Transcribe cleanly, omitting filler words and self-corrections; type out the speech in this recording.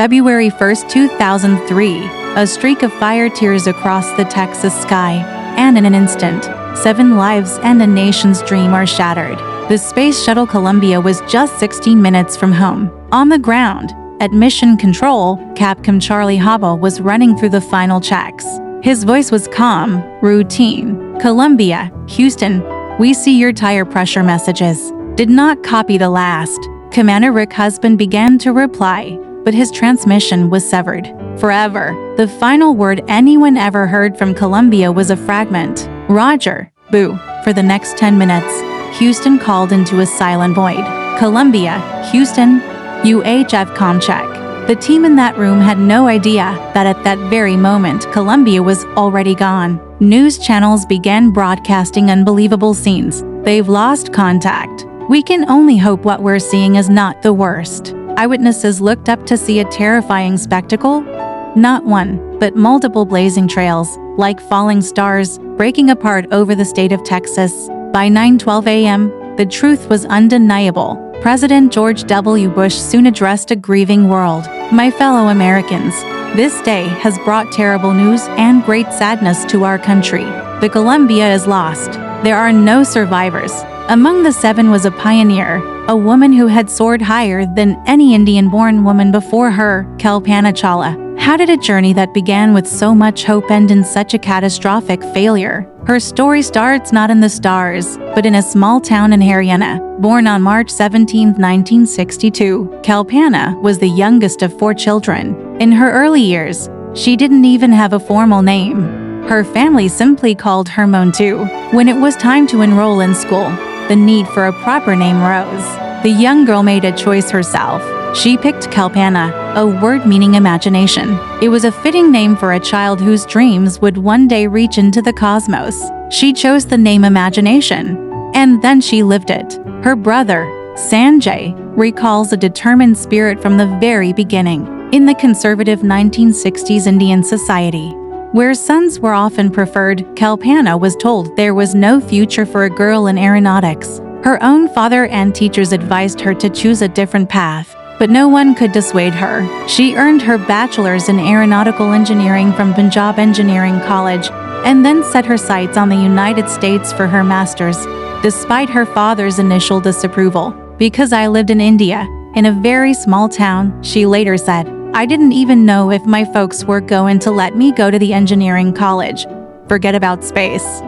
February 1, 2003, a streak of fire tears across the Texas sky, and in an instant, 7 lives and a nation's dream are shattered. The Space Shuttle Columbia was just 16 minutes from home. On the ground, at Mission Control, Capcom Charlie Habba was running through the final checks. His voice was calm, routine. "Columbia, Houston, we see your tire pressure messages. Did not copy the last." Commander Rick Husband began to reply, but his transmission was severed. Forever, the final word anyone ever heard from Columbia was a fragment. "Roger, boo." For the next 10 minutes, Houston called into a silent void. "Columbia, Houston, UHF comcheck." The team in that room had no idea that at that very moment Columbia was already gone. News channels began broadcasting unbelievable scenes. "They've lost contact. We can only hope what we're seeing is not the worst." Eyewitnesses looked up to see a terrifying spectacle. Not one, but multiple blazing trails, like falling stars, breaking apart over the state of Texas. By 9:12 a.m., the truth was undeniable. President George W. Bush soon addressed a grieving world. "My fellow Americans, this day has brought terrible news and great sadness to our country. The Columbia is lost. There are no survivors." Among the 7 was a pioneer, a woman who had soared higher than any Indian-born woman before her, Kalpana Chawla. How did a journey that began with so much hope end in such a catastrophic failure? Her story starts not in the stars, but in a small town in Haryana. Born on March 17, 1962, Kalpana was the youngest of 4 children. In her early years, she didn't even have a formal name. Her family simply called her Montu. When it was time to enroll in school, the need for a proper name rose. The young girl made a choice herself. She picked Kalpana, a word meaning imagination. It was a fitting name for a child whose dreams would one day reach into the cosmos. She chose the name Imagination, and then she lived it. Her brother, Sanjay, recalls a determined spirit from the very beginning. In the conservative 1960s Indian society, where sons were often preferred, Kalpana was told there was no future for a girl in aeronautics. Her own father and teachers advised her to choose a different path, but no one could dissuade her. She earned her bachelor's in aeronautical engineering from Punjab Engineering College, and then set her sights on the United States for her master's, despite her father's initial disapproval. "Because I lived in India, in a very small town," she later said, "I didn't even know if my folks were going to let me go to the engineering college. Forget about space."